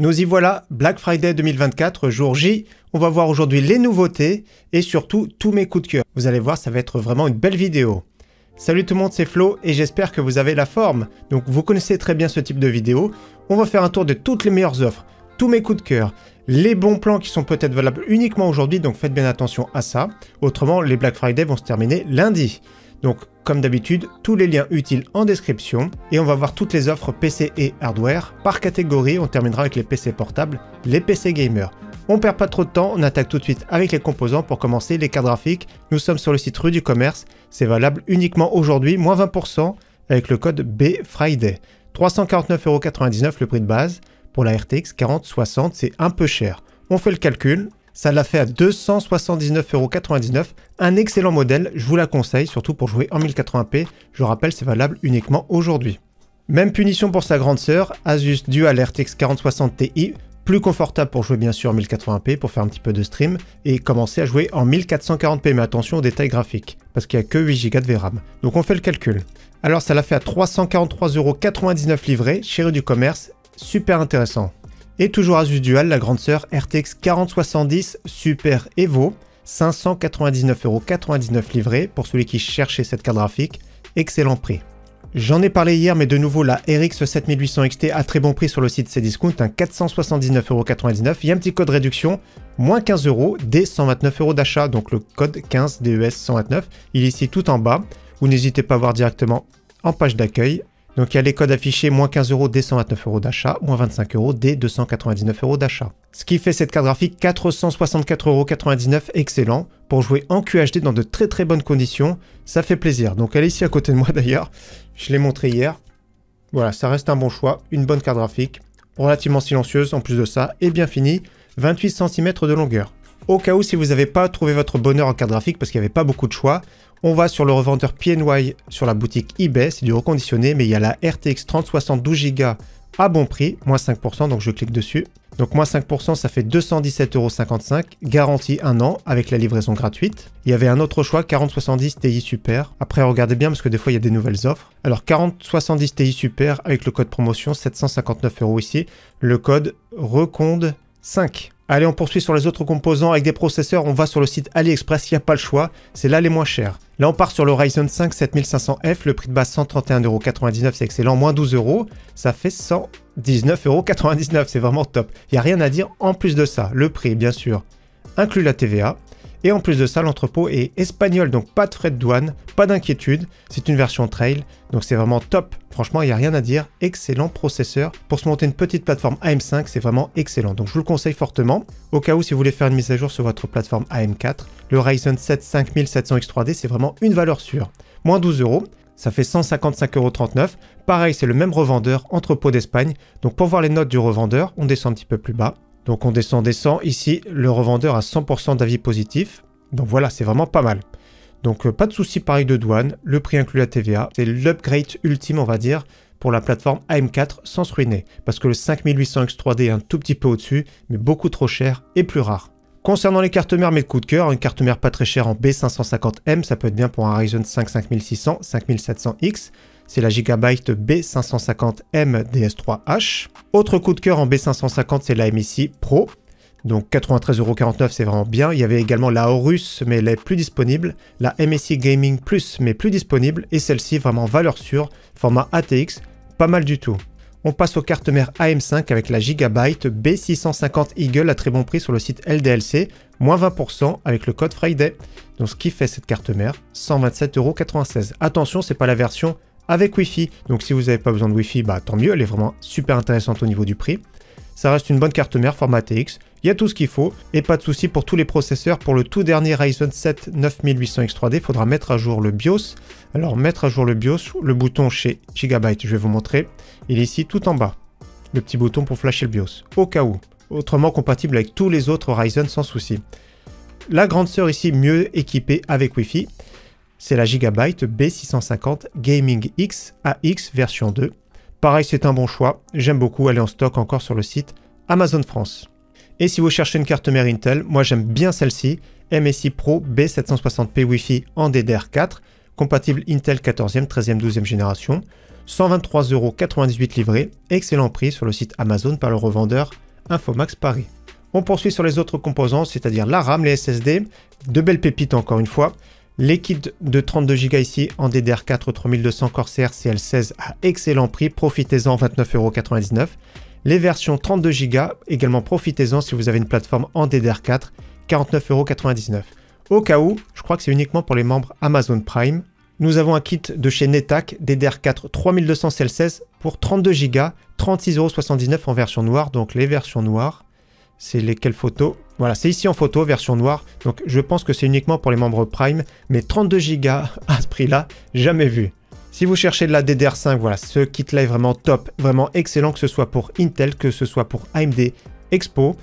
Nous y voilà, Black Friday 2024, jour J. On va voir aujourd'hui les nouveautés et surtout tous mes coups de cœur. Vous allez voir, ça va être vraiment une belle vidéo. Salut tout le monde, c'est Flo et j'espère que vous avez la forme. Donc vous connaissez très bien ce type de vidéo. On va faire un tour de toutes les meilleures offres, tous mes coups de cœur, les bons plans qui sont peut-être valables uniquement aujourd'hui, donc faites bien attention à ça. Autrement, les Black Friday vont se terminer lundi. Donc, comme d'habitude, tous les liens utiles en description et on va voir toutes les offres PC et hardware. Par catégorie, on terminera avec les PC portables, les PC gamers. On perd pas trop de temps, on attaque tout de suite avec les composants. Pour commencer, les cartes graphiques. Nous sommes sur le site Rue du Commerce. C'est valable uniquement aujourd'hui, moins 20% avec le code BFRIDAY. 349,99 € le prix de base. Pour la RTX 4060, c'est un peu cher. On fait le calcul. Ça l'a fait à 279,99 €, un excellent modèle, je vous la conseille, surtout pour jouer en 1080p. Je rappelle, c'est valable uniquement aujourd'hui. Même punition pour sa grande sœur, Asus Dual RTX 4060 Ti, plus confortable pour jouer bien sûr en 1080p, pour faire un petit peu de stream, et commencer à jouer en 1440p, mais attention aux détails graphiques, parce qu'il n'y a que 8 Go de VRAM. Donc on fait le calcul. Alors ça l'a fait à 343,99 € livré, chez Rue du Commerce, super intéressant. Et toujours Asus Dual, la grande sœur RTX 4070 Super Evo, 599,99 € livré pour celui qui cherchait cette carte graphique, excellent prix. J'en ai parlé hier, mais de nouveau la RX 7800 XT à très bon prix sur le site Cdiscount, un 479,99 €. Il y a un petit code réduction, moins 15 € dès 129 € d'achat, donc le code 15 DES 129, il est ici tout en bas. Vous n'hésitez pas à voir directement en page d'accueil. Donc il y a les codes affichés, moins 15 € dès 129 € d'achat, moins 25 € dès 299 € d'achat. Ce qui fait cette carte graphique 464,99 €, excellent, pour jouer en QHD dans de très bonnes conditions, ça fait plaisir. Donc elle est ici à côté de moi d'ailleurs, je l'ai montré hier. Voilà, ça reste un bon choix, une bonne carte graphique, relativement silencieuse en plus de ça, et bien finie, 28 cm de longueur. Au cas où si vous n'avez pas trouvé votre bonheur en carte graphique parce qu'il n'y avait pas beaucoup de choix, on va sur le revendeur PNY sur la boutique eBay, c'est du reconditionné, mais il y a la RTX 3060 12 Go à bon prix, moins 5%, donc je clique dessus. Donc moins 5%, ça fait 217,55 €, garantie 1 an avec la livraison gratuite. Il y avait un autre choix, 4070 Ti Super. Après, regardez bien parce que des fois, il y a des nouvelles offres. Alors 4070 Ti Super avec le code promotion, 759 € ici. Le code RECONDE 5. Allez, on poursuit sur les autres composants avec des processeurs. On va sur le site AliExpress, il n'y a pas le choix. C'est là les moins chers. Là, on part sur le Ryzen 5 7500F. Le prix de base 131,99 €, c'est excellent. Moins 12 €, ça fait 119,99 €. C'est vraiment top. Il n'y a rien à dire en plus de ça. Le prix, bien sûr, inclut la TVA. Et en plus de ça, l'entrepôt est espagnol, donc pas de frais de douane, pas d'inquiétude. C'est une version trail, donc c'est vraiment top. Franchement, il n'y a rien à dire. Excellent processeur. Pour se monter une petite plateforme AM5, c'est vraiment excellent. Donc je vous le conseille fortement. Au cas où, si vous voulez faire une mise à jour sur votre plateforme AM4, le Ryzen 7 5700X3D, c'est vraiment une valeur sûre. Moins 12 €. Ça fait 155,39 €. Pareil, c'est le même revendeur, entrepôt d'Espagne. Donc pour voir les notes du revendeur, on descend un petit peu plus bas. Donc on descend. Ici, le revendeur a 100% d'avis positif. Donc voilà, c'est vraiment pas mal. Donc pas de souci pareil de douane. Le prix inclut la TVA. C'est l'upgrade ultime, on va dire, pour la plateforme AM4 sans se ruiner. Parce que le 5800 X3D est un tout petit peu au-dessus, mais beaucoup trop cher et plus rare. Concernant les cartes mères, mes coups de cœur, une carte mère pas très chère en B550M, ça peut être bien pour un Ryzen 5 5600, 5700X. C'est la Gigabyte B550M DS3H. Autre coup de cœur en B550, c'est la MSI Pro. Donc 93,49 €, c'est vraiment bien. Il y avait également la Aorus, mais elle est plus disponible. La MSI Gaming Plus, mais plus disponible. Et celle-ci, vraiment valeur sûre, format ATX, pas mal du tout. On passe aux cartes mères AM5 avec la Gigabyte B650 Eagle à très bon prix sur le site LDLC, moins 20% avec le code Friday. Donc ce qui fait cette carte mère, 127,96 €. Attention, c'est pas la version avec Wi-Fi. Donc si vous n'avez pas besoin de Wi-Fi, bah tant mieux, elle est vraiment super intéressante au niveau du prix. Ça reste une bonne carte mère format TX, il y a tout ce qu'il faut et pas de souci pour tous les processeurs. Pour le tout dernier Ryzen 7 9800 X3D, il faudra mettre à jour le BIOS. Alors mettre à jour le BIOS, le bouton chez Gigabyte, je vais vous montrer, il est ici tout en bas. Le petit bouton pour flasher le BIOS, au cas où. Autrement compatible avec tous les autres Ryzen sans souci. La grande sœur ici mieux équipée avec Wi-Fi. C'est la Gigabyte B650 Gaming X AX version 2. Pareil, c'est un bon choix. J'aime beaucoup, elle est en stock encore sur le site Amazon France. Et si vous cherchez une carte mère Intel, moi j'aime bien celle-ci. MSI Pro B760p Wi-Fi en DDR4. Compatible Intel 14e, 13e, 12e génération. 123,98 € livré. Excellent prix sur le site Amazon par le revendeur Infomax Paris. On poursuit sur les autres composants, c'est-à-dire la RAM, les SSD, de belles pépites encore une fois. Les kits de 32 Go ici en DDR4 3200 Corsair CL16 à excellent prix, profitez-en, 29,99 €. Les versions 32 Go, également profitez-en si vous avez une plateforme en DDR4, 49,99 €. Au cas où, je crois que c'est uniquement pour les membres Amazon Prime. Nous avons un kit de chez Netac, DDR4 3200 CL16 pour 32 Go, 36,79 € en version noire. Donc les versions noires, c'est lesquelles photos? Voilà, c'est ici en photo, version noire. Donc je pense que c'est uniquement pour les membres Prime, mais 32 Go à ce prix-là, jamais vu. Si vous cherchez de la DDR5, voilà, ce kit-là est vraiment top, vraiment excellent, que ce soit pour Intel, que ce soit pour AMD, Expo.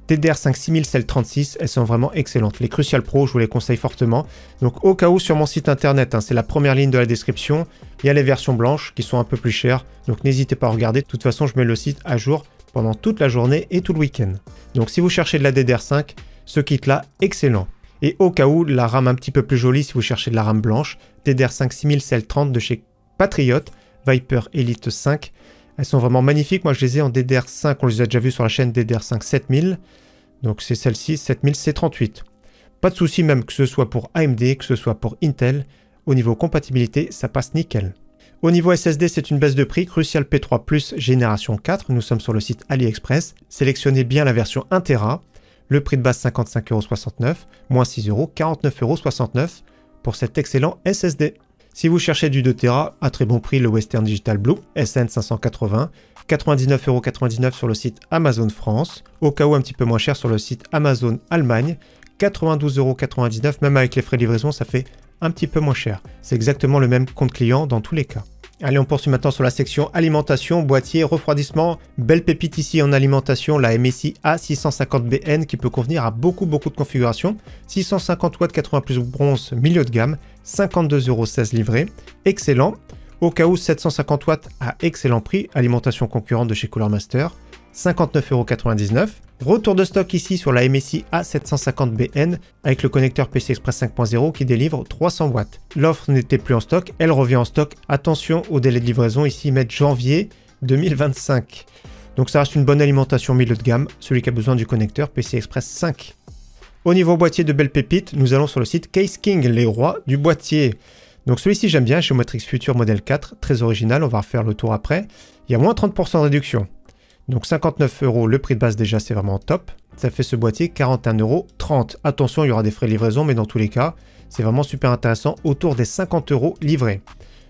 DDR5 6000 celles 36, elles sont vraiment excellentes. Les Crucial Pro, je vous les conseille fortement. Donc au cas où, sur mon site internet, c'est la première ligne de la description, il y a les versions blanches qui sont un peu plus chères. Donc n'hésitez pas à regarder. De toute façon, je mets le site à jour pendant toute la journée et tout le week-end. Donc si vous cherchez de la DDR5, ce kit-là, excellent. Et au cas où, la RAM un petit peu plus jolie, si vous cherchez de la RAM blanche, DDR5 6000 celles 30 de chez Patriot, Viper Elite 5. Elles sont vraiment magnifiques. Moi, je les ai en DDR5. On les a déjà vues sur la chaîne DDR5 7000. Donc, c'est celle-ci, 7000 C38. Pas de souci, même que ce soit pour AMD, que ce soit pour Intel. Au niveau compatibilité, ça passe nickel. Au niveau SSD, c'est une baisse de prix. Crucial P3 Plus génération 4. Nous sommes sur le site AliExpress. Sélectionnez bien la version 1 Tera. Le prix de base 55,69 €, moins 6 €, 49,69 € pour cet excellent SSD. Si vous cherchez du 2 Tera, à très bon prix, le Western Digital Blue SN580, 99,99 € sur le site Amazon France, au cas où un petit peu moins cher sur le site Amazon Allemagne, 92,99 €, même avec les frais de livraison, ça fait un petit peu moins cher. C'est exactement le même compte client dans tous les cas. Allez, on poursuit maintenant sur la section alimentation, boîtier, refroidissement. Belle pépite ici en alimentation, la MSI A650BN qui peut convenir à beaucoup de configurations. 650 watts, 80 plus bronze, milieu de gamme, 52,16 € livré. Excellent. Au cas où, 750 watts à excellent prix, alimentation concurrente de chez Cooler Master, 59,99 €. Retour de stock ici sur la MSI A750BN avec le connecteur PCI Express 5.0 qui délivre 300 watts. L'offre n'était plus en stock, elle revient en stock. Attention au délai de livraison, ici ils mettent janvier 2025. Donc ça reste une bonne alimentation milieu de gamme, celui qui a besoin du connecteur PCI Express 5. Au niveau boîtier de belles pépites, nous allons sur le site Case King, les rois du boîtier. Donc celui-ci j'aime bien, Geomatrix Future modèle 4, très original, on va refaire le tour après. Il y a moins 30% de réduction. Donc 59 €, le prix de base déjà c'est vraiment top. Ça fait ce boîtier 41,30 €. Attention, il y aura des frais de livraison, mais dans tous les cas, c'est vraiment super intéressant, autour des 50 € livrés.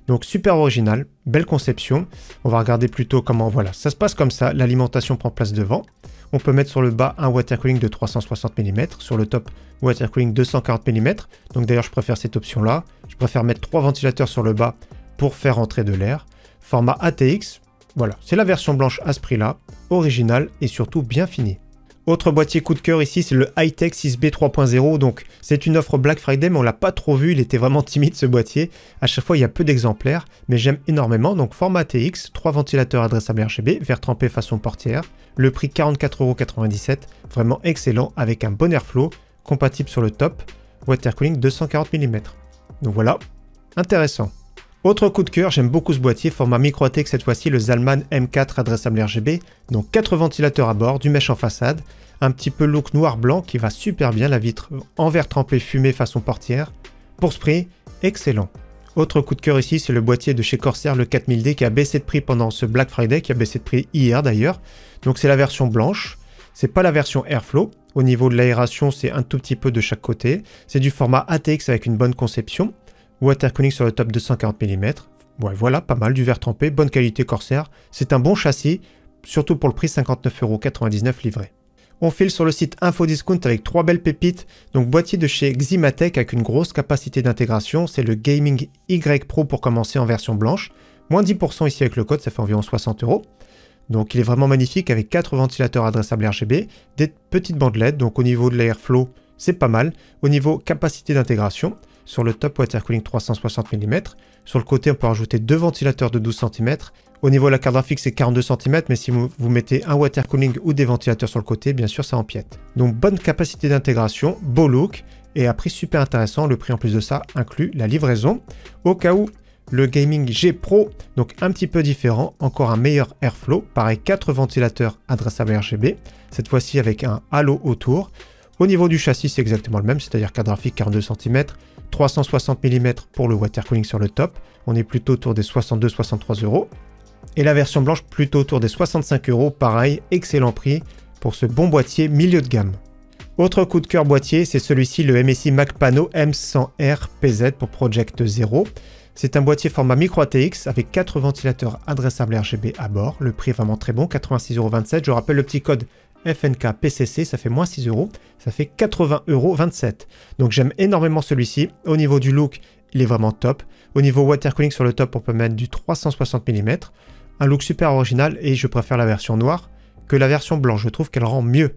Donc super original, belle conception. On va regarder plutôt comment, voilà, ça se passe comme ça, l'alimentation prend place devant. On peut mettre sur le bas un water cooling de 360 mm, sur le top water cooling 240 mm. Donc d'ailleurs je préfère cette option là. Je préfère mettre 3 ventilateurs sur le bas pour faire entrer de l'air. Format ATX. Voilà, c'est la version blanche à ce prix-là, original et surtout bien fini. Autre boîtier coup de cœur ici, c'est le Hightech 6B 3.0. Donc c'est une offre Black Friday, mais on l'a pas trop vu, il était vraiment timide ce boîtier. À chaque fois, il y a peu d'exemplaires, mais j'aime énormément. Donc format ATX, 3 ventilateurs adressables RGB, verre trempé façon portière. Le prix 44,97 €, vraiment excellent, avec un bon airflow, compatible sur le top, water cooling 240 mm. Donc voilà, intéressant. Autre coup de cœur, j'aime beaucoup ce boîtier, format micro-ATX cette fois-ci, le Zalman M4 adressable RGB, donc 4 ventilateurs à bord, du mesh en façade, un petit peu look noir-blanc qui va super bien, la vitre en verre trempé fumé façon portière. Pour ce prix, excellent. Autre coup de cœur ici, c'est le boîtier de chez Corsair, le 4000D qui a baissé de prix pendant ce Black Friday, qui a baissé de prix hier d'ailleurs. Donc c'est la version blanche, c'est pas la version Airflow. Au niveau de l'aération, c'est un tout petit peu de chaque côté. C'est du format ATX avec une bonne conception. Water cooling sur le top 240 mm. Ouais, voilà, pas mal, du verre trempé, bonne qualité Corsair. C'est un bon châssis, surtout pour le prix 59,99 € livré. On file sur le site Infodiscount avec 3 belles pépites. Donc boîtier de chez Ximatech avec une grosse capacité d'intégration. C'est le Gaming Y Pro pour commencer en version blanche. Moins 10% ici avec le code, ça fait environ 60 €. Donc il est vraiment magnifique avec 4 ventilateurs adressables RGB, des petites bandelettes. Donc au niveau de l'airflow, c'est pas mal. Au niveau capacité d'intégration, sur le top water cooling 360 mm. Sur le côté, on peut rajouter 2 ventilateurs de 12 cm. Au niveau de la carte graphique, c'est 42 cm, mais si vous mettez un water cooling ou des ventilateurs sur le côté, bien sûr, ça empiète. Donc bonne capacité d'intégration, beau look et à prix super intéressant. Le prix en plus de ça inclut la livraison. Au cas où le Gaming G Pro, donc un petit peu différent, encore un meilleur airflow, pareil 4 ventilateurs adressables RGB, cette fois-ci avec un halo autour. Au niveau du châssis, c'est exactement le même, c'est-à-dire carte graphique 42 cm, 360 mm pour le water cooling sur le top, on est plutôt autour des 62-63 €. Et la version blanche plutôt autour des 65 €, pareil, excellent prix pour ce bon boîtier milieu de gamme. Autre coup de cœur boîtier, c'est celui-ci, le MSI Magpano M100R PZ pour Project Zero. C'est un boîtier format micro ATX avec 4 ventilateurs adressables RGB à bord. Le prix est vraiment très bon, 86,27 €. Je rappelle le petit code FNK PCC, ça fait moins 6 €, ça fait 80,27 €. Donc j'aime énormément celui-ci. Au niveau du look, il est vraiment top. Au niveau water cooling sur le top, on peut mettre du 360 mm. Un look super original et je préfère la version noire que la version blanche. Je trouve qu'elle rend mieux.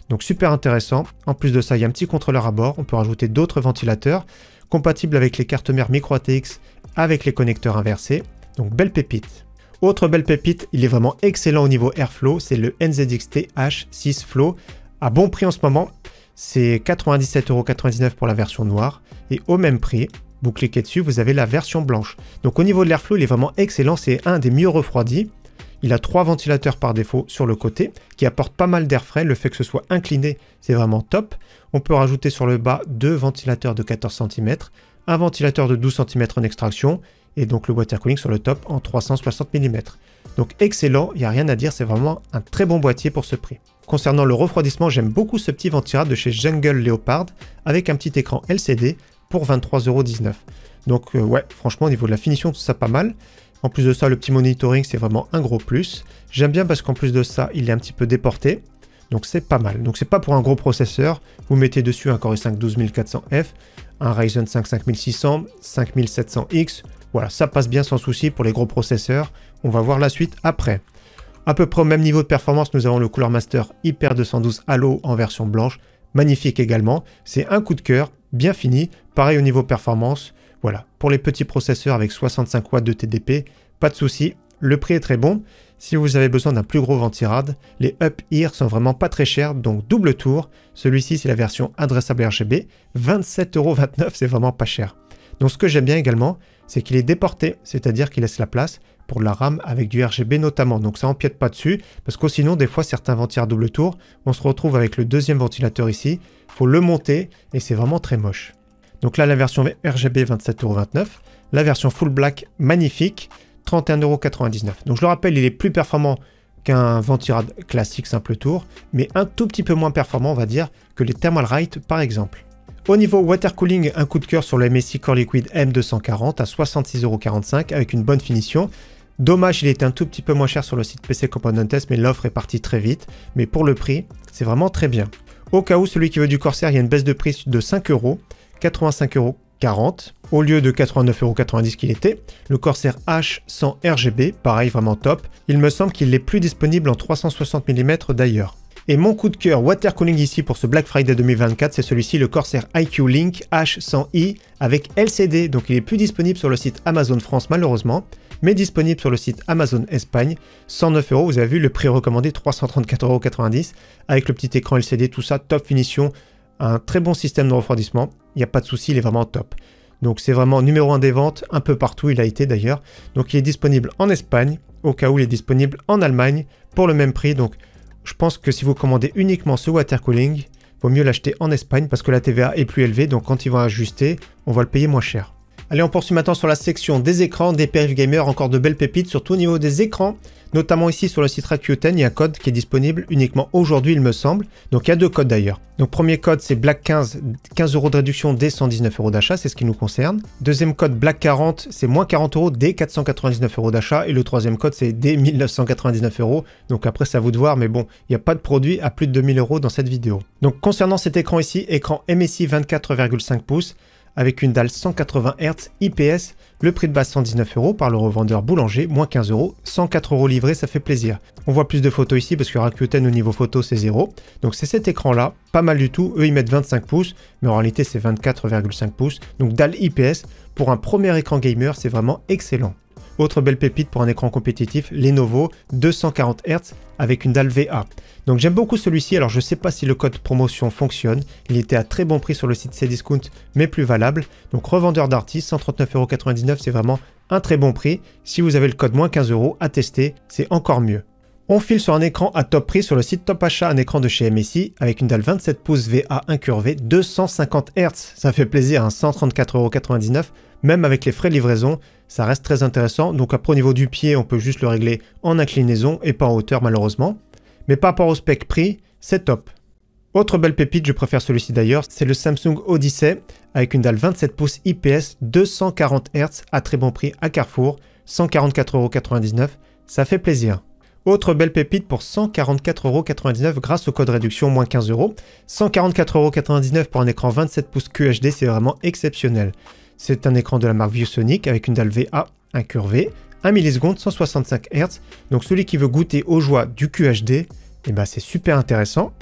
Donc super intéressant. En plus de ça, il y a un petit contrôleur à bord. On peut rajouter d'autres ventilateurs compatibles avec les cartes mères micro ATX avec les connecteurs inversés. Donc belle pépite. Autre belle pépite, il est vraiment excellent au niveau airflow. C'est le NZXT H6 Flow. À bon prix en ce moment, c'est 97,99 € pour la version noire. Et au même prix, vous cliquez dessus, vous avez la version blanche. Donc au niveau de l'airflow, il est vraiment excellent. C'est un des mieux refroidis. Il a 3 ventilateurs par défaut sur le côté qui apportent pas mal d'air frais. Le fait que ce soit incliné, c'est vraiment top. On peut rajouter sur le bas 2 ventilateurs de 14 cm, un ventilateur de 12 cm en extraction et donc le water cooling sur le top en 360 mm. Donc excellent, il n'y a rien à dire, c'est vraiment un très bon boîtier pour ce prix. Concernant le refroidissement, j'aime beaucoup ce petit ventirad de chez Jungle Leopard avec un petit écran LCD pour 23,19 €. Donc ouais, franchement au niveau de la finition, tout ça pas mal. En plus de ça, le petit monitoring, c'est vraiment un gros plus. J'aime bien parce qu'en plus de ça, il est un petit peu déporté. Donc c'est pas mal. Donc c'est pas pour un gros processeur. Vous mettez dessus un Core i5 12400F, un Ryzen 5 5600, 5700X. Voilà, ça passe bien sans souci pour les gros processeurs. On va voir la suite après. À peu près au même niveau de performance, nous avons le Cooler Master Hyper 212 Halo en version blanche. Magnifique également. C'est un coup de cœur, bien fini. Pareil au niveau performance. Voilà, pour les petits processeurs avec 65 watts de TDP, pas de souci, le prix est très bon. Si vous avez besoin d'un plus gros ventirad, les Up-Ear sont vraiment pas très chers, donc double tour. Celui-ci, c'est la version adressable RGB, 27,29 €, c'est vraiment pas cher. Donc ce que j'aime bien également, c'est qu'il est déporté, c'est-à-dire qu'il laisse la place pour de la RAM avec du RGB notamment. Donc ça empiète pas dessus, parce que sinon, des fois, certains ventirad double tour, on se retrouve avec le deuxième ventilateur ici, il faut le monter et c'est vraiment très moche. Donc là, la version RGB, 27,29 €. La version Full Black, magnifique, 31,99 €. Donc je le rappelle, il est plus performant qu'un ventirad classique simple tour, mais un tout petit peu moins performant, on va dire, que les Thermalright par exemple. Au niveau water cooling, un coup de cœur sur le MSI Core Liquid M240 à 66,45 € avec une bonne finition. Dommage, il était un tout petit peu moins cher sur le site PC Component Test, mais l'offre est partie très vite. Mais pour le prix, c'est vraiment très bien. Au cas où, celui qui veut du Corsair, il y a une baisse de prix de 5 €. 85,40 € au lieu de 89,90 € qu'il était. Le Corsair H100 RGB, pareil, vraiment top. Il me semble qu'il n'est plus disponible en 360 mm d'ailleurs. Et mon coup de cœur water cooling ici pour ce Black Friday 2024, c'est celui-ci, le Corsair iQ Link H100i avec LCD. Donc il est plus disponible sur le site Amazon France malheureusement, mais disponible sur le site Amazon Espagne. 109 €, vous avez vu le prix recommandé 334,90 € avec le petit écran LCD, tout ça, top finition. Un très bon système de refroidissement, il n'y a pas de souci, il est vraiment top. Donc c'est vraiment numéro 1 des ventes, un peu partout il a été d'ailleurs. Donc il est disponible en Espagne, au cas où il est disponible en Allemagne pour le même prix. Donc je pense que si vous commandez uniquement ce water cooling, il vaut mieux l'acheter en Espagne parce que la TVA est plus élevée. Donc quand ils vont ajuster, on va le payer moins cher. Allez, on poursuit maintenant sur la section des écrans, des périph' gamer, encore de belles pépites, surtout au niveau des écrans. Notamment ici sur le site Rakuten, il y a un code qui est disponible uniquement aujourd'hui, il me semble. Donc il y a 2 codes d'ailleurs. Donc premier code, c'est Black 15, 15 € de réduction dès 119 € d'achat, c'est ce qui nous concerne. Deuxième code, Black 40, c'est moins 40 € dès 499 € d'achat. Et le troisième code, c'est dès 1999 €. Donc après, c'est à vous de voir, mais bon, il n'y a pas de produit à plus de 2000 € dans cette vidéo. Donc concernant cet écran ici, écran MSI 24,5 pouces. Avec une dalle 180 Hz IPS, le prix de base 119 € par le revendeur Boulanger, moins 15 €, 104 € livré, ça fait plaisir. On voit plus de photos ici parce que Rakuten au niveau photo c'est 0. Donc c'est cet écran là, pas mal du tout, eux ils mettent 25 pouces, mais en réalité c'est 24,5 pouces. Donc dalle IPS, pour un premier écran gamer c'est vraiment excellent. Autre belle pépite pour un écran compétitif, Lenovo 240 Hz avec une dalle VA. Donc j'aime beaucoup celui-ci, alors je ne sais pas si le code promotion fonctionne, il était à très bon prix sur le site Cdiscount mais plus valable. Donc revendeur Darty, 139,99 €, c'est vraiment un très bon prix. Si vous avez le code moins 15 € à tester, c'est encore mieux. On file sur un écran à top prix sur le site Top Achat, un écran de chez MSI avec une dalle 27 pouces VA incurvée 250 Hz. Ça fait plaisir, hein, 134,99 €, même avec les frais de livraison, ça reste très intéressant. Donc après au niveau du pied, on peut juste le régler en inclinaison et pas en hauteur malheureusement. Mais par rapport au spec prix, c'est top. Autre belle pépite, je préfère celui-ci d'ailleurs, c'est le Samsung Odyssey avec une dalle 27 pouces IPS 240 Hz à très bon prix à Carrefour, 144,99 €, ça fait plaisir. Autre belle pépite pour 144,99 € grâce au code réduction moins 15 €. 144,99 € pour un écran 27 pouces QHD, c'est vraiment exceptionnel. C'est un écran de la marque ViewSonic avec une dalle VA incurvée, 1 milliseconde, 165 Hz. Donc celui qui veut goûter aux joies du QHD, eh ben c'est super intéressant.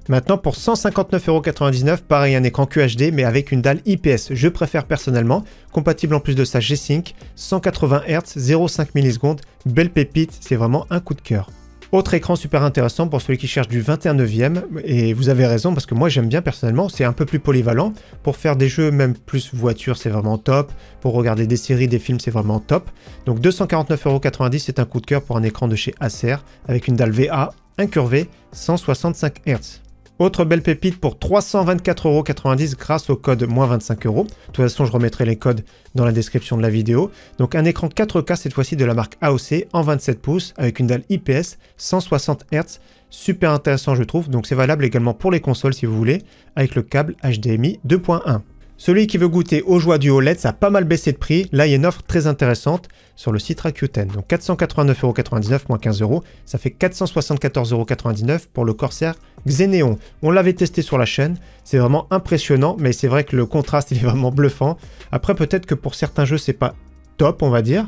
Maintenant pour 159,99 €, pareil un écran QHD mais avec une dalle IPS. Je préfère personnellement, compatible en plus de ça G-Sync, 180 Hz, 0,5 millisecondes, belle pépite, c'est vraiment un coup de cœur. Autre écran super intéressant pour celui qui cherche du 21/9, et vous avez raison parce que moi j'aime bien personnellement, c'est un peu plus polyvalent. Pour faire des jeux, même plus voiture, c'est vraiment top. Pour regarder des séries, des films, c'est vraiment top. Donc 249,90 €, c'est un coup de cœur pour un écran de chez Acer avec une dalle VA incurvée, 165 Hz. Autre belle pépite pour 324,90 € grâce au code moins 25 €. De toute façon, je remettrai les codes dans la description de la vidéo. Donc un écran 4K cette fois-ci de la marque AOC en 27 pouces avec une dalle IPS 160 Hz. Super intéressant je trouve. Donc c'est valable également pour les consoles si vous voulez avec le câble HDMI 2.1. Celui qui veut goûter aux joies du OLED, ça a pas mal baissé de prix. Là, il y a une offre très intéressante sur le site Rakuten. Donc 489,99 € moins 15 €, ça fait 474,99 € pour le Corsair Xeneon. On l'avait testé sur la chaîne, c'est vraiment impressionnant, mais c'est vrai que le contraste il est vraiment bluffant. Après, peut-être que pour certains jeux, c'est pas top, on va dire.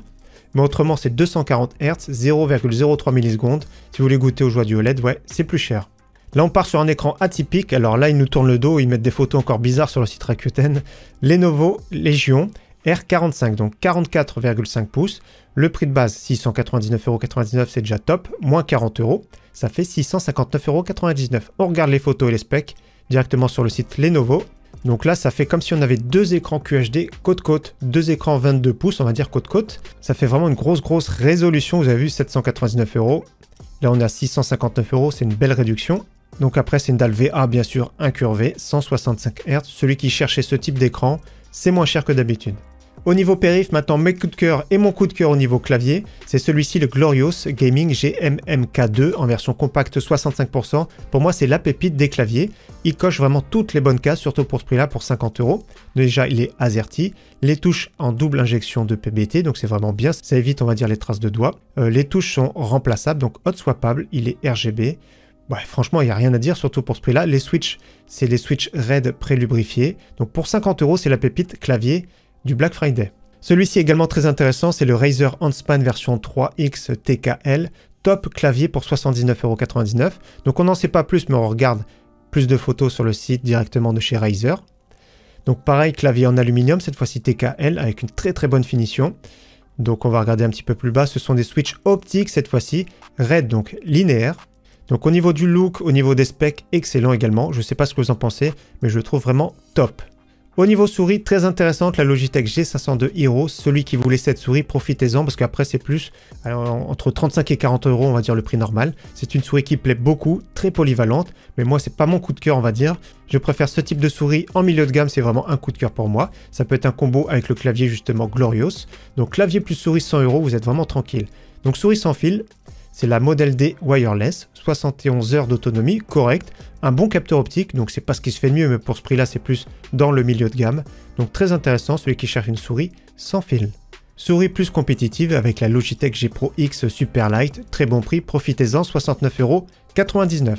Mais autrement, c'est 240 Hz, 0,03 millisecondes. Si vous voulez goûter aux joies du OLED, ouais, c'est plus cher. Là, on part sur un écran atypique. Alors là, ils nous tournent le dos, ils mettent des photos encore bizarres sur le site Rakuten. Lenovo Legion R45, donc 44,5 pouces. Le prix de base, 699,99 €, c'est déjà top. Moins 40 €, ça fait 659,99 €. On regarde les photos et les specs directement sur le site Lenovo. Donc là, ça fait comme si on avait deux écrans QHD côte-côte, deux écrans 22 pouces, on va dire côte-côte. Ça fait vraiment une grosse résolution. Vous avez vu, 799 €. Là, on est à 659 €, c'est une belle réduction. Donc après, c'est une dalle VA, bien sûr, incurvée, 165 Hz. Celui qui cherchait ce type d'écran, c'est moins cher que d'habitude. Au niveau périph, maintenant, mes coups de cœur et mon coup de cœur au niveau clavier, c'est celui-ci, le Glorious Gaming GMMK2 en version compacte 65%. Pour moi, c'est la pépite des claviers. Il coche vraiment toutes les bonnes cases, surtout pour ce prix-là, pour 50 €. Déjà, il est AZERTY. Les touches en double injection de PBT, donc c'est vraiment bien. Ça évite, on va dire, les traces de doigts. Les touches sont remplaçables, donc hot swappable. Il est RGB. Ouais, franchement, il n'y a rien à dire, surtout pour ce prix-là. Les switches, c'est les switches RAID pré-lubrifiés. Donc pour 50 €, c'est la pépite clavier du Black Friday. Celui-ci est également très intéressant, c'est le Razer Handspan version 3X TKL. Top clavier pour 79,99 €. Donc on n'en sait pas plus, mais on regarde plus de photos sur le site directement de chez Razer. Donc pareil, clavier en aluminium, cette fois-ci TKL, avec une très bonne finition. Donc on va regarder un petit peu plus bas, ce sont des switches optiques cette fois-ci, RAID, donc linéaire. Donc au niveau du look, au niveau des specs, excellent également. Je ne sais pas ce que vous en pensez, mais je le trouve vraiment top. Au niveau souris, très intéressante, la Logitech G502 Hero. Celui qui voulait cette souris, profitez-en, parce qu'après c'est plus entre 35 et 40 €, on va dire le prix normal. C'est une souris qui plaît beaucoup, très polyvalente, mais moi c'est pas mon coup de cœur, on va dire. Je préfère ce type de souris en milieu de gamme, c'est vraiment un coup de cœur pour moi. Ça peut être un combo avec le clavier justement Glorious. Donc clavier plus souris 100 €, vous êtes vraiment tranquille. Donc souris sans fil. C'est la Model D Wireless, 71 heures d'autonomie, correct, un bon capteur optique, donc c'est pas ce qui se fait de mieux, mais pour ce prix-là, c'est plus dans le milieu de gamme. Donc très intéressant, celui qui cherche une souris sans fil. Souris plus compétitive avec la Logitech G Pro X Super Light, très bon prix, profitez-en, 69,99 €.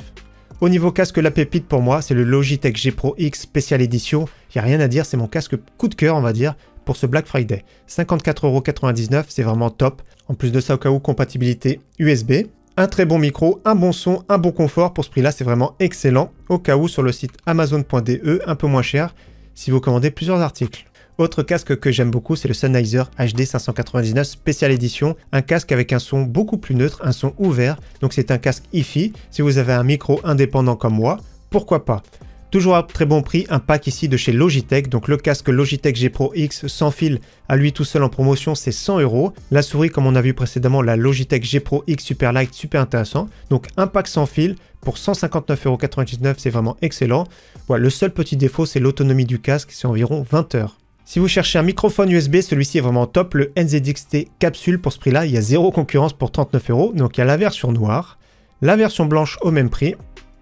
Au niveau casque, la pépite pour moi, c'est le Logitech G Pro X Special Edition. Il n'y a rien à dire, c'est mon casque coup de cœur, on va dire, pour ce Black Friday. 54,99 €, c'est vraiment top. En plus de ça, au cas où, compatibilité USB. Un très bon micro, un bon son, un bon confort. Pour ce prix-là, c'est vraiment excellent. Au cas où, sur le site amazon.de, un peu moins cher, si vous commandez plusieurs articles. Autre casque que j'aime beaucoup, c'est le Sennheiser HD 599 Special Edition, un casque avec un son beaucoup plus neutre, un son ouvert, donc c'est un casque hi-fi. Si vous avez un micro indépendant comme moi, pourquoi pas. Toujours à très bon prix, un pack ici de chez Logitech, donc le casque Logitech G Pro X sans fil à lui tout seul en promotion c'est 100 €. La souris comme on a vu précédemment, la Logitech G Pro X Super Light, super intéressant. Donc un pack sans fil pour 159,99 €, c'est vraiment excellent. Voilà, le seul petit défaut c'est l'autonomie du casque, c'est environ 20 heures. Si vous cherchez un microphone USB, celui-ci est vraiment top, le NZXT Capsule pour ce prix-là, il y a zéro concurrence pour 39 €. Donc il y a la version noire, la version blanche au même prix.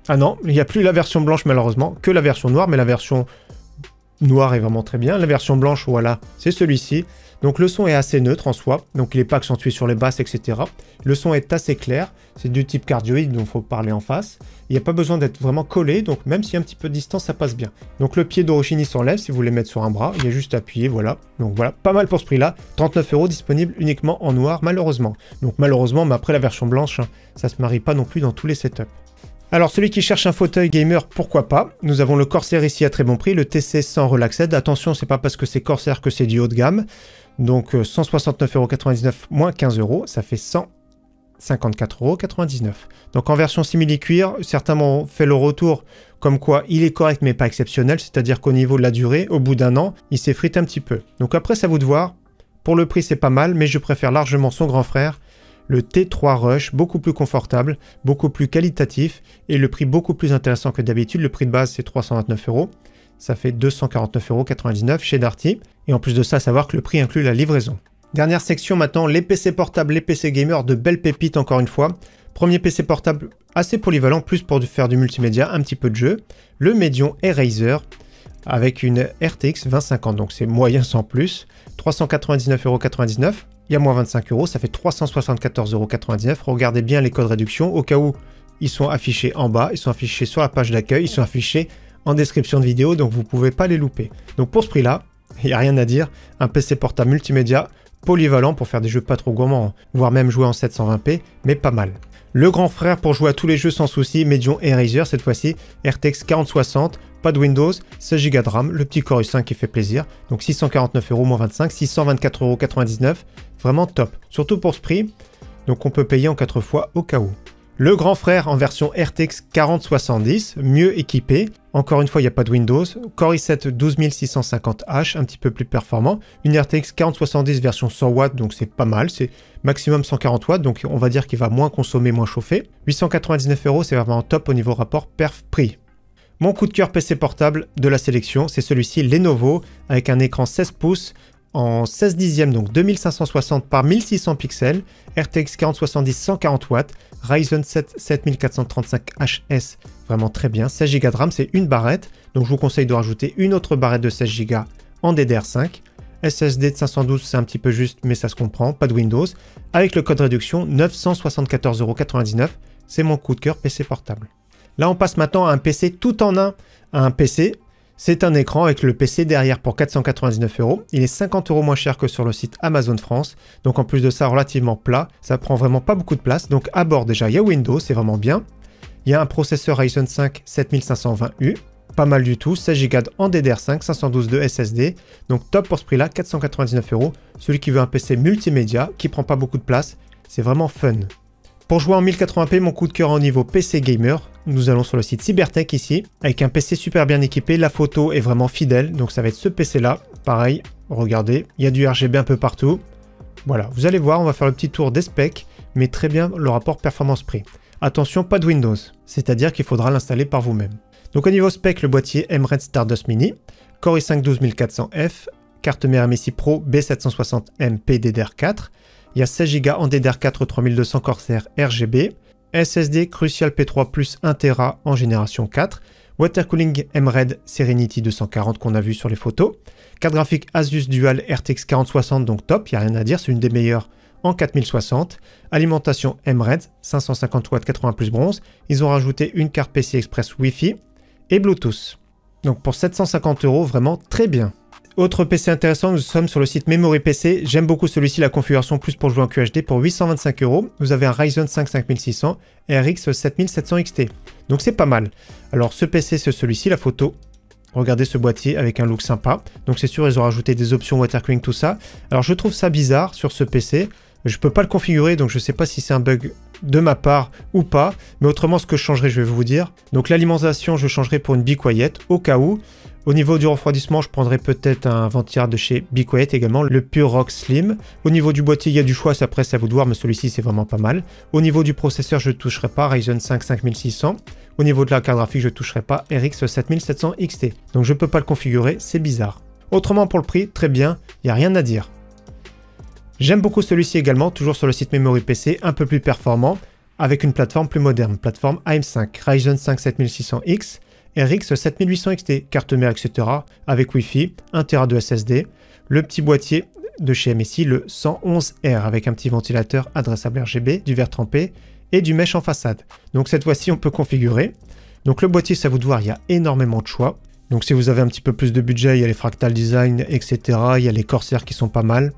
Ah non, il n'y a plus la version blanche malheureusement, que la version noire, mais la version noire est vraiment très bien. La version blanche, voilà, c'est celui-ci. Donc le son est assez neutre en soi, donc il n'est pas accentué sur les basses, etc. Le son est assez clair, c'est du type cardioïde, donc il faut parler en face. Il n'y a pas besoin d'être vraiment collé, donc même s'il y a un petit peu de distance, ça passe bien. Donc le pied d'Orochini s'enlève si vous voulez mettre sur un bras, il y a juste à appuyer, voilà. Donc voilà, pas mal pour ce prix-là. 39 € disponible uniquement en noir, malheureusement. Donc malheureusement, mais après la version blanche, hein, ça se marie pas non plus dans tous les setups. Alors celui qui cherche un fauteuil gamer, pourquoi pas. Nous avons le Corsair ici à très bon prix, le TC100 Relaxed. Attention, c'est pas parce que c'est Corsair que c'est du haut de gamme. Donc 169,99 € moins 15 €, ça fait 154,99 €. Donc en version simili-cuir, certains m'ont fait le retour comme quoi il est correct mais pas exceptionnel, c'est-à-dire qu'au niveau de la durée, au bout d'un an, il s'effrite un petit peu. Donc après, c'est à vous de voir. Pour le prix, c'est pas mal, mais je préfère largement son grand frère, le T3 Rush, beaucoup plus confortable, beaucoup plus qualitatif et le prix beaucoup plus intéressant que d'habitude. Le prix de base, c'est 329 €. Ça fait 249,99 € chez Darty. Et en plus de ça, à savoir que le prix inclut la livraison. Dernière section maintenant, les PC portables, les PC gamers, de belles pépites encore une fois. Premier PC portable assez polyvalent, plus pour faire du multimédia, un petit peu de jeu. Le Medion Eraser avec une RTX 2050, donc c'est moyen sans plus. 399,99 €. Il y a moins 25 €, ça fait 374,99 €. Regardez bien les codes réduction, au cas où ils sont affichés en bas, ils sont affichés sur la page d'accueil, ils sont affichés en description de vidéo, donc vous ne pouvez pas les louper. Donc pour ce prix-là, il n'y a rien à dire, un PC portable multimédia, polyvalent pour faire des jeux pas trop gourmands, voire même jouer en 720p, mais pas mal. Le grand frère pour jouer à tous les jeux sans souci, Medion Eraser cette fois-ci, RTX 4060, pas de Windows, 16 Go de RAM, le petit Core i5 qui fait plaisir, donc 649 € moins 25, 624,99 €, vraiment top, surtout pour ce prix, donc on peut payer en 4 fois au cas où. Le grand frère en version RTX 4070, mieux équipé. Encore une fois, il n'y a pas de Windows. Core i7 12650H, un petit peu plus performant. Une RTX 4070 version 100 watts, donc c'est pas mal. C'est maximum 140 watts, donc on va dire qu'il va moins consommer, moins chauffer. 899 €, c'est vraiment top au niveau rapport perf-prix. Mon coup de cœur PC portable de la sélection, c'est celui-ci, Lenovo, avec un écran 16 pouces, en 16 dixièmes, donc 2560 par 1600 pixels, RTX 4070 140 watts, Ryzen 7 7435HS, vraiment très bien, 16 Go de RAM, c'est une barrette, donc je vous conseille de rajouter une autre barrette de 16 Go en DDR5, SSD de 512 c'est un petit peu juste mais ça se comprend, pas de Windows, avec le code réduction 974,99 €, c'est mon coup de cœur PC portable. Là on passe maintenant à un PC tout en un, à un PC. C'est un écran avec le PC derrière pour 499 €. Il est 50 € moins cher que sur le site Amazon France. Donc en plus de ça, relativement plat. Ça prend vraiment pas beaucoup de place. Donc à bord déjà, il y a Windows, c'est vraiment bien. Il y a un processeur Ryzen 5 7520U. Pas mal du tout. 16 Go en DDR5, 512 de SSD. Donc top pour ce prix-là, 499 €. Celui qui veut un PC multimédia, qui prend pas beaucoup de place, c'est vraiment fun. Pour jouer en 1080p, mon coup de cœur au niveau PC gamer, nous allons sur le site Cybertech ici, avec un PC super bien équipé, la photo est vraiment fidèle, donc ça va être ce PC là, pareil, regardez, il y a du RGB un peu partout. Voilà, vous allez voir, on va faire le petit tour des specs, mais très bien le rapport performance-prix. Attention, pas de Windows, c'est-à-dire qu'il faudra l'installer par vous-même. Donc au niveau spec, le boîtier Emred Stardust Mini, Core i5 12400F, carte mère MSI Pro B760M PDDR4, il y a 16 Go en DDR4 3200 Corsair RGB, SSD Crucial P3 plus 1 Tera en génération 4, Water Cooling Emred Serenity 240 qu'on a vu sur les photos, carte graphique Asus Dual RTX 4060 donc top, il n'y a rien à dire, c'est une des meilleures en 4060, alimentation Emred 550 watts 80 plus bronze, ils ont rajouté une carte PCI Express Wi-Fi et Bluetooth. Donc pour 750 €, vraiment très bien. Autre PC intéressant, nous sommes sur le site Memory PC. J'aime beaucoup celui-ci, la configuration plus pour jouer en QHD pour 825 €. Vous avez un Ryzen 5 5600 et RX 7700 XT. Donc c'est pas mal. Alors ce PC, c'est celui-ci, la photo Regardez ce boîtier avec un look sympa. Donc c'est sûr, ils ont rajouté des options water cooling, tout ça. Alors je trouve ça bizarre sur ce PC. Je peux pas le configurer, donc je sais pas si c'est un bug de ma part ou pas. Mais autrement, ce que je changerai, je vais vous dire. Donc l'alimentation, je changerai pour une Be Quiet, au cas où. Au niveau du refroidissement, je prendrai peut-être un ventirateur de chez Be Quiet également, le Pure Rock Slim. Au niveau du boîtier, il y a du choix, après c'est à vous de voir, mais celui-ci c'est vraiment pas mal. Au niveau du processeur, je ne toucherai pas Ryzen 5 5600. Au niveau de la carte graphique, je ne toucherai pas RX 7700 XT. Donc je ne peux pas le configurer, c'est bizarre. Autrement pour le prix, très bien, il n'y a rien à dire. J'aime beaucoup celui-ci également, toujours sur le site Memory PC, un peu plus performant, avec une plateforme plus moderne, plateforme AM5, Ryzen 5 7600X, RX 7800 XT, carte mère, etc. avec Wi-Fi, 1 Tera de SSD, le petit boîtier de chez MSI, le 111R, avec un petit ventilateur adressable RGB, du verre trempé et du mesh en façade. Donc cette fois-ci, on peut configurer. Donc le boîtier, ça vous de voir, il y a énormément de choix. Donc si vous avez un petit peu plus de budget, il y a les Fractal Design, etc. Il y a les Corsair qui sont pas mal.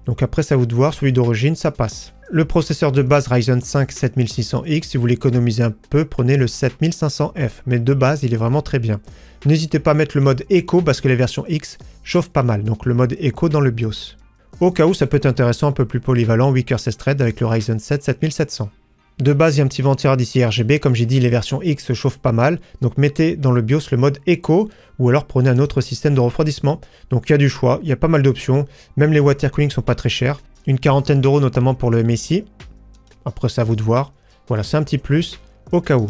Donc après, ça vous de voir, celui d'origine, ça passe. Le processeur de base Ryzen 5 7600X, si vous l'économisez un peu, prenez le 7500F. Mais de base, il est vraiment très bien. N'hésitez pas à mettre le mode Eco parce que les versions X chauffent pas mal. Donc le mode Eco dans le BIOS. Au cas où, ça peut être intéressant, un peu plus polyvalent, Weaker 16 Thread avec le Ryzen 7 7700. De base, il y a un petit ventirateur d'ici RGB. Comme j'ai dit, les versions X chauffent pas mal. Donc mettez dans le BIOS le mode Eco ou alors prenez un autre système de refroidissement. Donc il y a du choix, il y a pas mal d'options. Même les water cooling sont pas très chers. Une quarantaine d'euros notamment pour le MSI. Après, c'est à vous de voir. Voilà, c'est un petit plus au cas où.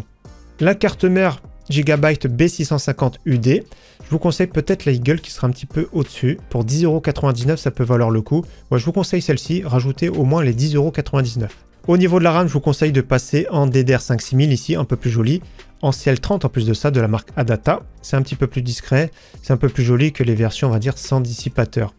La carte mère Gigabyte B650 UD. Je vous conseille peut-être la Eagle qui sera un petit peu au-dessus. Pour 10,99 €, ça peut valoir le coup. Moi, je vous conseille celle-ci. Rajoutez au moins les 10,99 €. Au niveau de la RAM, je vous conseille de passer en DDR5 6000 ici, un peu plus joli. En CL30 en plus de ça, de la marque Adata. C'est un petit peu plus discret. C'est un peu plus joli que les versions, on va dire, sans dissipateur.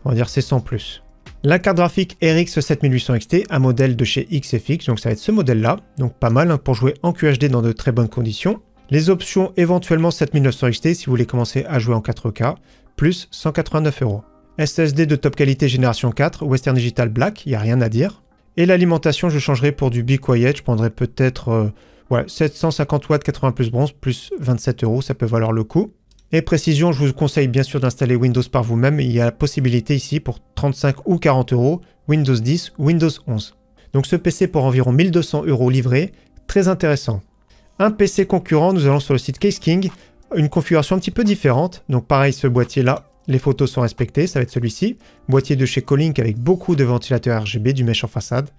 On va dire c'est sans plus. La carte graphique RX 7800 XT, un modèle de chez XFX, donc ça va être ce modèle-là. Donc pas mal hein, pour jouer en QHD dans de très bonnes conditions. Les options, éventuellement 7900 XT si vous voulez commencer à jouer en 4K, plus 189 €. SSD de top qualité génération 4, Western Digital Black, il n'y a rien à dire. Et l'alimentation, je changerai pour du Be Quiet, je prendrai peut-être 750 watts 80 plus bronze, plus 27 €, ça peut valoir le coup. Et précision, je vous conseille bien sûr d'installer Windows par vous-même, il y a la possibilité ici pour 35 ou 40 €, Windows 10 ou Windows 11. Donc ce PC pour environ 1200 € livré, très intéressant. Un PC concurrent, nous allons sur le site Case King, une configuration un petit peu différente, donc pareil ce boîtier-là, les photos sont respectées, ça va être celui-ci. Boîtier de chez Colink avec beaucoup de ventilateurs RGB, du mesh en façade.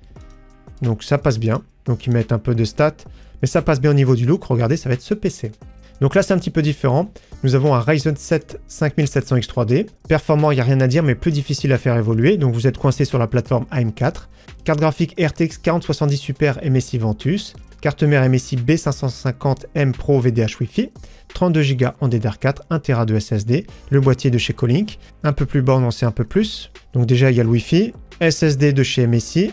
Donc ça passe bien. Donc ils mettent un peu de stats, mais ça passe bien au niveau du look. Regardez, ça va être ce PC. Donc là, c'est un petit peu différent. Nous avons un Ryzen 7 5700X 3D. Performant, il n'y a rien à dire, mais plus difficile à faire évoluer. Donc vous êtes coincé sur la plateforme AM4. Carte graphique RTX 4070 Super MSI Ventus. Carte mère MSI B550M Pro VDH Wi-Fi. 32 Go en DDR4, 1 Tera de SSD. Le boîtier de chez Colink. Un peu plus bas, on en sait un peu plus. Donc déjà, il y a le Wi-Fi. SSD de chez MSI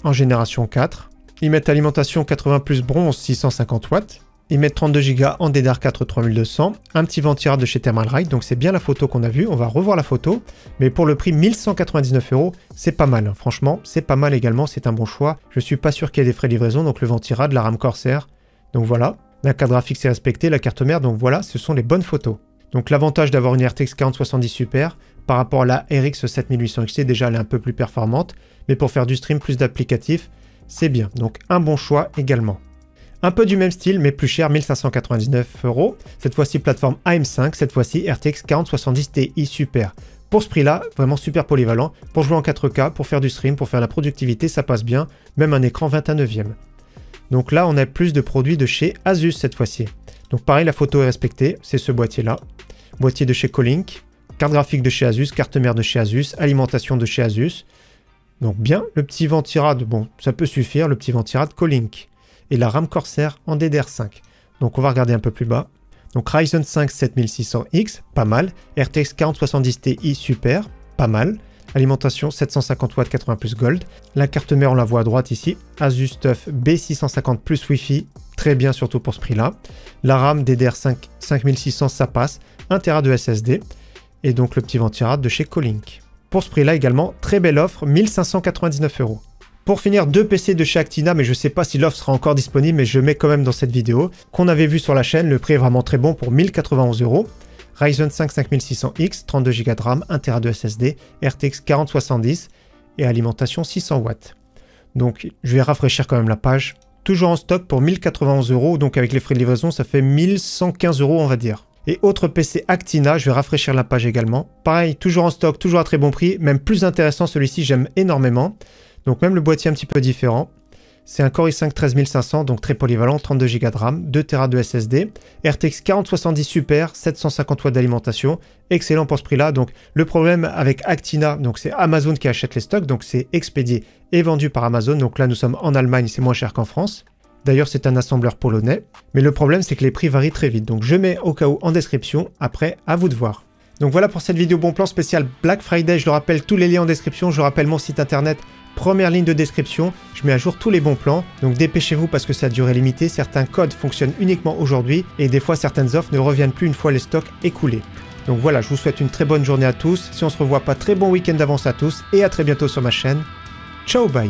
en génération 4. Ils mettent alimentation 80 plus bronze 650 watts. Ils mettent 32 Go en DDR4 3200, un petit ventirateur de chez Thermalright, donc c'est bien la photo qu'on a vue, on va revoir la photo, mais pour le prix 1199 €, c'est pas mal, franchement, c'est pas mal également, c'est un bon choix. Je suis pas sûr qu'il y ait des frais de livraison, donc le ventirateur de la RAM Corsair, donc voilà. La carte graphique c'est respecté, la carte mère, donc voilà, ce sont les bonnes photos. Donc l'avantage d'avoir une RTX 4070 Super, par rapport à la RX 7800 XT, déjà elle est un peu plus performante, mais pour faire du stream, plus d'applicatifs, c'est bien, donc un bon choix également. Un peu du même style, mais plus cher, 1599 €. Cette fois-ci, plateforme AM5, cette fois-ci RTX 4070 Ti Super. Pour ce prix-là, vraiment super polyvalent. Pour jouer en 4K, pour faire du stream, pour faire la productivité, ça passe bien. Même un écran 21/9. Donc là, on a plus de produits de chez Asus cette fois-ci. Donc pareil, la photo est respectée, c'est ce boîtier-là. Boîtier de chez Colink, carte graphique de chez Asus, carte mère de chez Asus, alimentation de chez Asus. Donc bien, le petit ventirateur, bon, ça peut suffire, le petit ventirateur Colink. Et la RAM Corsair en DDR5. Donc on va regarder un peu plus bas. Donc Ryzen 5 7600X, pas mal. RTX 4070 Ti Super, pas mal. Alimentation 750 watts 80 plus Gold. La carte mère on la voit à droite ici. Asus TUF B650 plus Wi-Fi, très bien surtout pour ce prix-là. La RAM DDR5 5600 ça passe. 1 Tera de SSD. Et donc le petit ventirateur de chez Colink. Pour ce prix-là également, très belle offre, 1599 €. Pour finir, deux PC de chez Actina, mais je ne sais pas si l'offre sera encore disponible, mais je mets quand même dans cette vidéo, qu'on avait vu sur la chaîne, le prix est vraiment très bon pour 1091 €. Ryzen 5 5600X, 32 Go de RAM, 1 Tera de SSD, RTX 4070 et alimentation 600 watts. Donc je vais rafraîchir quand même la page. Toujours en stock pour 1091 €, donc avec les frais de livraison ça fait 1115 € on va dire. Et autre PC Actina, je vais rafraîchir la page également. Pareil, toujours en stock, toujours à très bon prix, même plus intéressant celui-ci, j'aime énormément. Donc même le boîtier un petit peu différent. C'est un Core i5 13500, donc très polyvalent, 32 Go de RAM, 2 Tera de SSD, RTX 4070 Super, 750 watts d'alimentation, excellent pour ce prix-là. Donc le problème avec Actina, donc c'est Amazon qui achète les stocks, donc c'est expédié et vendu par Amazon. Donc là nous sommes en Allemagne, c'est moins cher qu'en France. D'ailleurs c'est un assembleur polonais, mais le problème c'est que les prix varient très vite. Donc je mets au cas où en description, après à vous de voir. Donc voilà pour cette vidéo bon plan spécial Black Friday, je le rappelle, tous les liens en description, je rappelle mon site internet. Première ligne de description, je mets à jour tous les bons plans, donc dépêchez-vous parce que ça a durée limitée, certains codes fonctionnent uniquement aujourd'hui et des fois certaines offres ne reviennent plus une fois les stocks écoulés. Donc voilà, je vous souhaite une très bonne journée à tous, si on se revoit pas, très bon week-end d'avance à tous et à très bientôt sur ma chaîne. Ciao, bye.